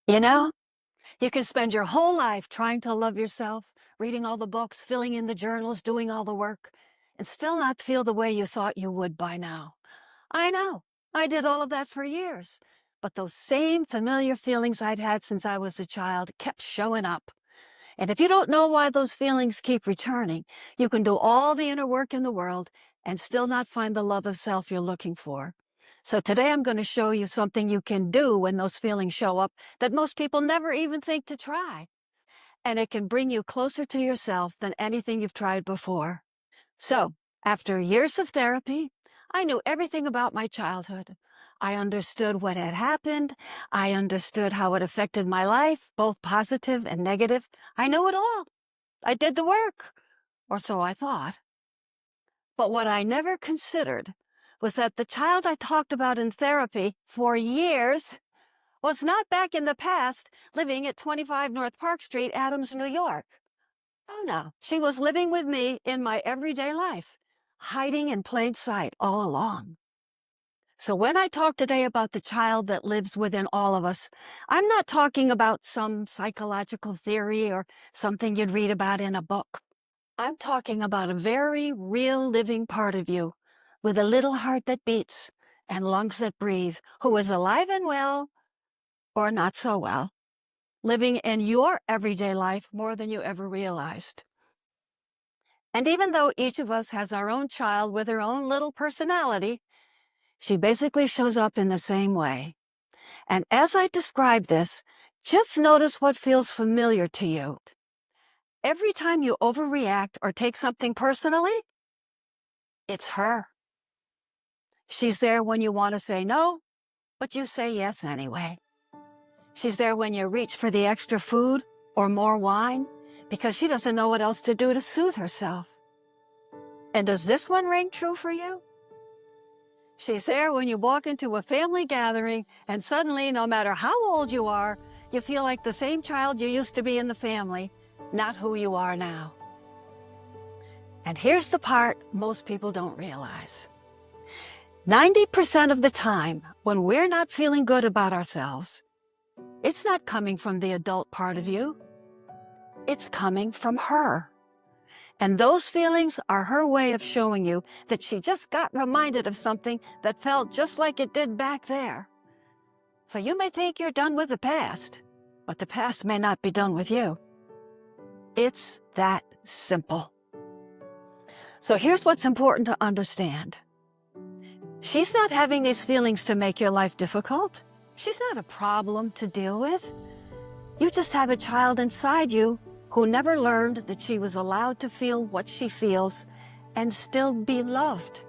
You know, you can spend your whole life trying to love yourself, reading all the books, filling in the journals, doing all the work, and still not feel the way you thought you would by now. I know. I did all of that for years. But those same familiar feelings I'd had since I was a child kept showing up. And if you don't know why those feelings keep returning, you can do all the inner work in the world and still not find the love of self you're looking for. So today I'm going to show you something you can do when those feelings show up that most people never even think to try. And it can bring you closer to yourself than anything you've tried before. So, after years of therapy, I knew everything about my childhood. I understood what had happened. I understood how it affected my life, both positive and negative. I knew it all. I did the work, or so I thought. But what I never considered was that the child I talked about in therapy for years was not back in the past living at 25 North Park Street, Adams, New York. Oh, no. She was living with me in my everyday life, hiding in plain sight all along. So when I talk today about the child that lives within all of us, I'm not talking about some psychological theory or something you'd read about in a book. I'm talking about a very real living part of you with a little heart that beats and lungs that breathe, who is alive and well, or not so well, living in your everyday life more than you ever realized. And even though each of us has our own child with her own little personality, she basically shows up in the same way. And as I describe this, just notice what feels familiar to you. Every time you overreact or take something personally, it's her. She's there when you want to say no, but you say yes anyway. She's there when you reach for the extra food or more wine because she doesn't know what else to do to soothe herself. And does this one ring true for you? She's there when you walk into a family gathering and suddenly, no matter how old you are, you feel like the same child you used to be in the family, not who you are now. And here's the part most people don't realize. 90% of the time, when we're not feeling good about ourselves, it's not coming from the adult part of you. It's coming from her. And those feelings are her way of showing you that she just got reminded of something that felt just like it did back there. So you may think you're done with the past, but the past may not be done with you. It's that simple. So here's what's important to understand. She's not having these feelings to make your life difficult. She's not a problem to deal with. You just have a child inside you who never learned that she was allowed to feel what she feels and still be loved.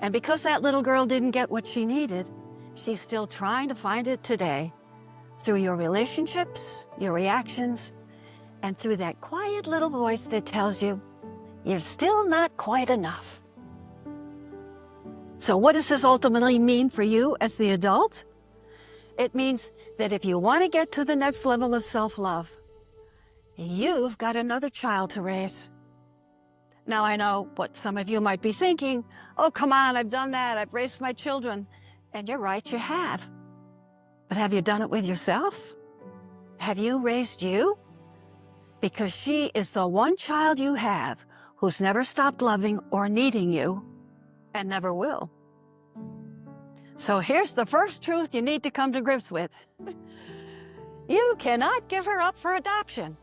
And because that little girl didn't get what she needed, she's still trying to find it today through your relationships, your reactions, and through that quiet little voice that tells you you're still not quite enough. So what does this ultimately mean for you as the adult? It means that if you want to get to the next level of self-love, you've got another child to raise. Now, I know what some of you might be thinking. Oh, come on, I've done that. I've raised my children. And you're right, you have. But have you done it with yourself? Have you raised you? Because she is the one child you have who's never stopped loving or needing you and never will. So here's the first truth you need to come to grips with. You cannot give her up for adoption.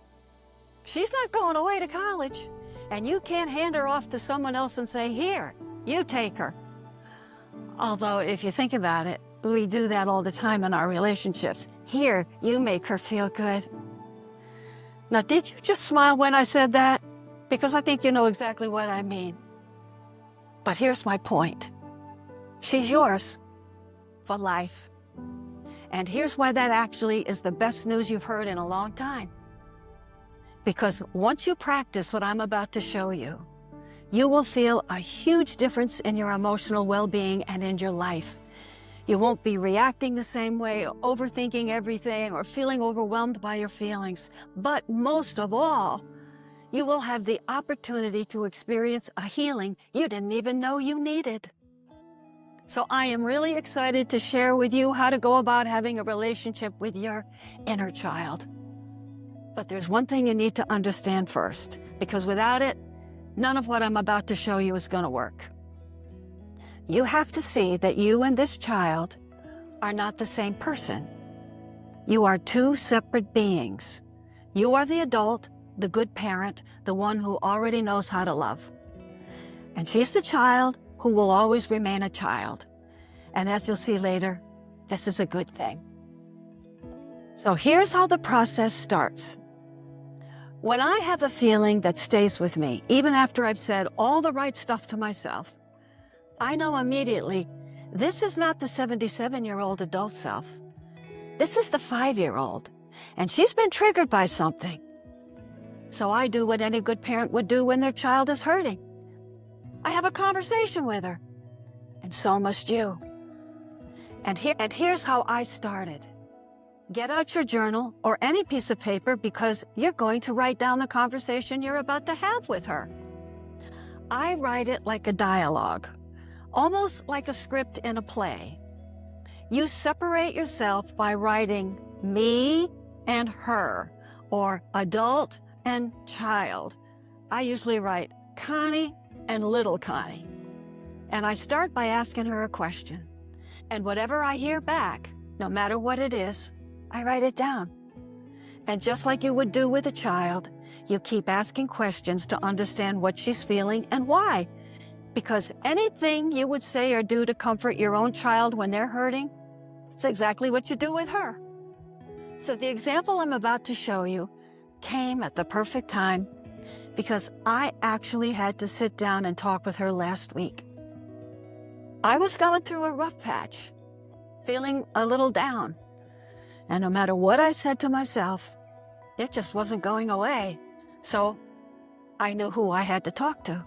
She's not going away to college, and you can't hand her off to someone else and say, here, you take her. Although, if you think about it, we do that all the time in our relationships. Here, you make her feel good. Now, did you just smile when I said that? Because I think you know exactly what I mean. But here's my point. She's yours for life. And here's why that actually is the best news you've heard in a long time. Because once you practice what I'm about to show you, you will feel a huge difference in your emotional well-being and in your life. You won't be reacting the same way, overthinking everything, or feeling overwhelmed by your feelings. But most of all, you will have the opportunity to experience a healing you didn't even know you needed. So I am really excited to share with you how to go about having a relationship with your inner child. But there's one thing you need to understand first, because without it, none of what I'm about to show you is going to work. You have to see that you and this child are not the same person. You are two separate beings. You are the adult, the good parent, the one who already knows how to love. And she's the child who will always remain a child. And as you'll see later, this is a good thing. So here's how the process starts. When I have a feeling that stays with me, even after I've said all the right stuff to myself, I know immediately this is not the 77-year-old adult self. This is the 5-year-old, and she's been triggered by something. So I do what any good parent would do when their child is hurting. I have a conversation with her, and so must you. And here's how I started. Get out your journal or any piece of paper because you're going to write down the conversation you're about to have with her. I write it like a dialogue, almost like a script in a play. You separate yourself by writing me and her, or adult and child. I usually write Connie and little Connie. And I start by asking her a question. And whatever I hear back, no matter what it is, I write it down. And just like you would do with a child, you keep asking questions to understand what she's feeling and why. Because anything you would say or do to comfort your own child when they're hurting, it's exactly what you do with her. So the example I'm about to show you came at the perfect time because I actually had to sit down and talk with her last week. I was going through a rough patch, feeling a little down. And no matter what I said to myself, it just wasn't going away. So I knew who I had to talk to.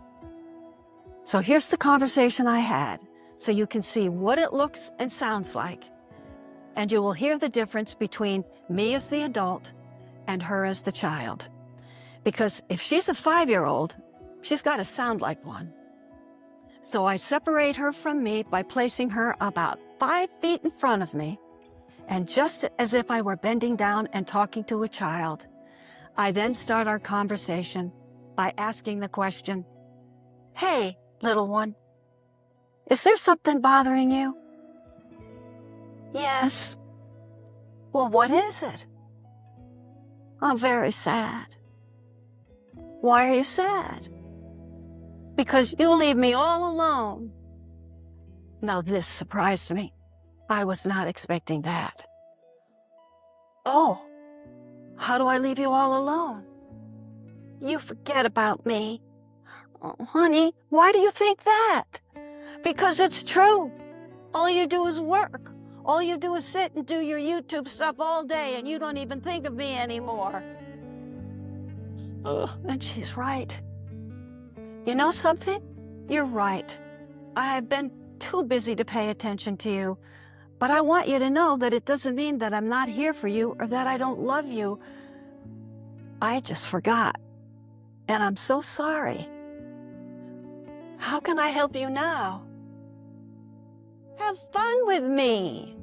So here's the conversation I had, so you can see what it looks and sounds like. And you will hear the difference between me as the adult and her as the child. Because if she's a 5-year-old, she's got to sound like one. So I separate her from me by placing her about 5 feet in front of me. And just as if I were bending down and talking to a child, I then start our conversation by asking the question, "Hey, little one, is there something bothering you?" "Yes." "Well, what is it?" "I'm very sad." "Why are you sad?" "Because you leave me all alone." Now this surprised me. I was not expecting that. "Oh, how do I leave you all alone?" "You forget about me." "Oh, honey, why do you think that?" "Because it's true. All you do is work. All you do is sit and do your YouTube stuff all day and you don't even think of me anymore." And she's right. You know something? You're right. I have been too busy to pay attention to you, but I want you to know that it doesn't mean that I'm not here for you or that I don't love you. I just forgot, and I'm so sorry. How can I help you now? Have fun with me.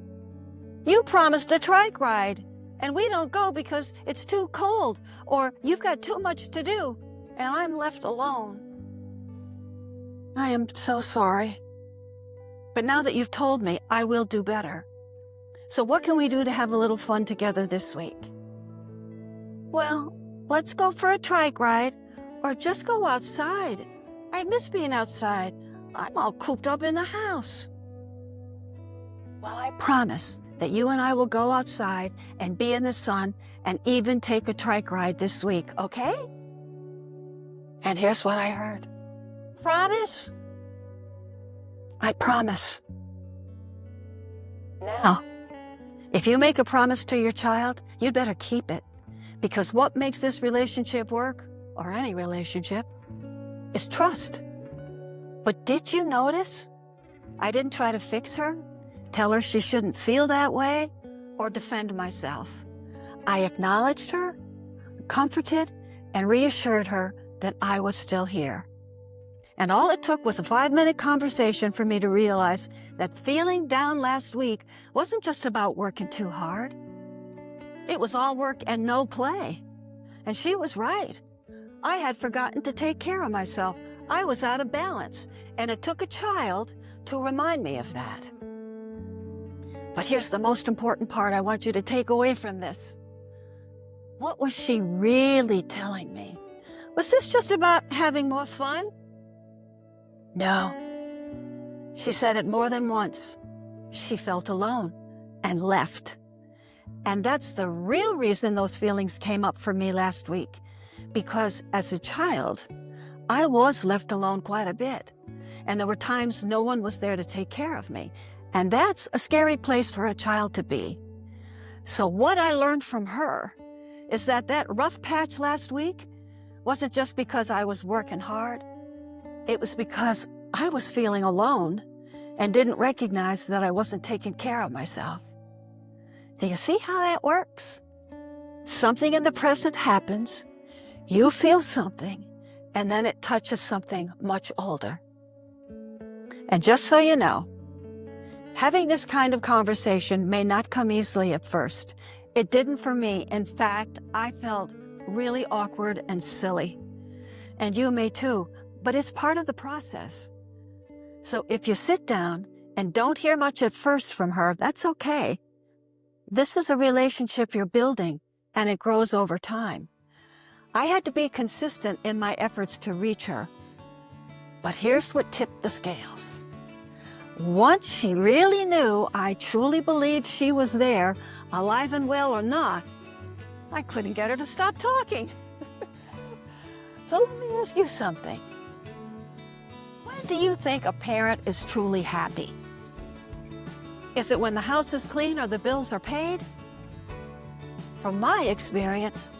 You promised a trike ride, and we don't go because it's too cold, or you've got too much to do, and I'm left alone. I am so sorry. But now that you've told me, I will do better. So what can we do to have a little fun together this week? Well, let's go for a trike ride, or just go outside. I miss being outside. I'm all cooped up in the house. Well, I promise that you and I will go outside and be in the sun and even take a trike ride this week, okay? And here's what I heard. Promise? I promise. Now, if you make a promise to your child, you'd better keep it. Because what makes this relationship work, or any relationship, is trust. But did you notice? I didn't try to fix her, tell her she shouldn't feel that way, or defend myself. I acknowledged her, comforted, and reassured her that I was still here. And all it took was a 5-minute conversation for me to realize that feeling down last week wasn't just about working too hard. It was all work and no play. And she was right. I had forgotten to take care of myself. I was out of balance, and it took a child to remind me of that. But here's the most important part I want you to take away from this. What was she really telling me? Was this just about having more fun? No. She said it more than once. She felt alone and left. And that's the real reason those feelings came up for me last week. Because as a child, I was left alone quite a bit. And there were times no one was there to take care of me. And that's a scary place for a child to be. So what I learned from her is that rough patch last week wasn't just because I was working hard. It was because I was feeling alone and didn't recognize that I wasn't taking care of myself. Do you see how that works? Something in the present happens, you feel something, and then it touches something much older. And just so you know, having this kind of conversation may not come easily at first. It didn't for me. In fact, I felt really awkward and silly. And you may too, but it's part of the process. So if you sit down and don't hear much at first from her, that's okay. This is a relationship you're building, and it grows over time. I had to be consistent in my efforts to reach her. But here's what tipped the scales. Once she really knew I truly believed she was there, alive and well or not, I couldn't get her to stop talking. So let me ask you something. When do you think a parent is truly happy? Is it when the house is clean or the bills are paid? From my experience,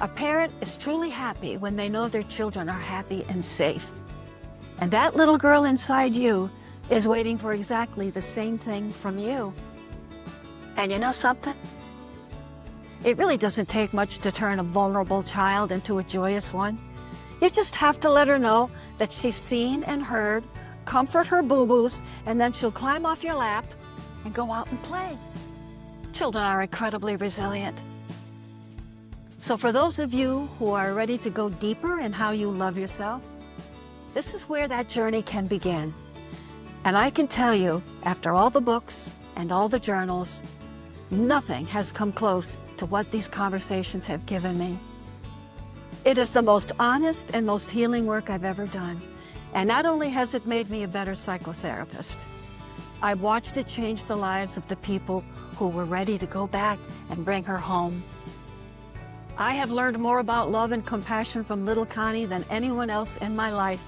a parent is truly happy when they know their children are happy and safe. And that little girl inside you is waiting for exactly the same thing from you. And you know something? It really doesn't take much to turn a vulnerable child into a joyous one. You just have to let her know that she's seen and heard, comfort her boo-boos, and then she'll climb off your lap and go out and play. Children are incredibly resilient. So for those of you who are ready to go deeper in how you love yourself, this is where that journey can begin. And I can tell you, after all the books and all the journals, nothing has come close to what these conversations have given me. It is the most honest and most healing work I've ever done. And not only has it made me a better psychotherapist, I've watched it change the lives of the people who were ready to go back and bring her home. I have learned more about love and compassion from little Connie than anyone else in my life,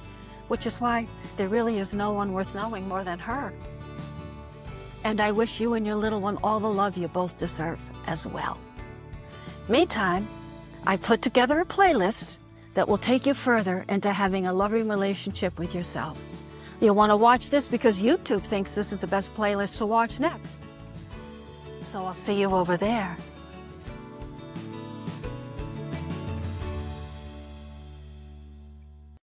which is why there really is no one worth knowing more than her. And I wish you and your little one all the love you both deserve as well. Meantime, I've put together a playlist that will take you further into having a loving relationship with yourself. You'll want to watch this because YouTube thinks this is the best playlist to watch next. So I'll see you over there.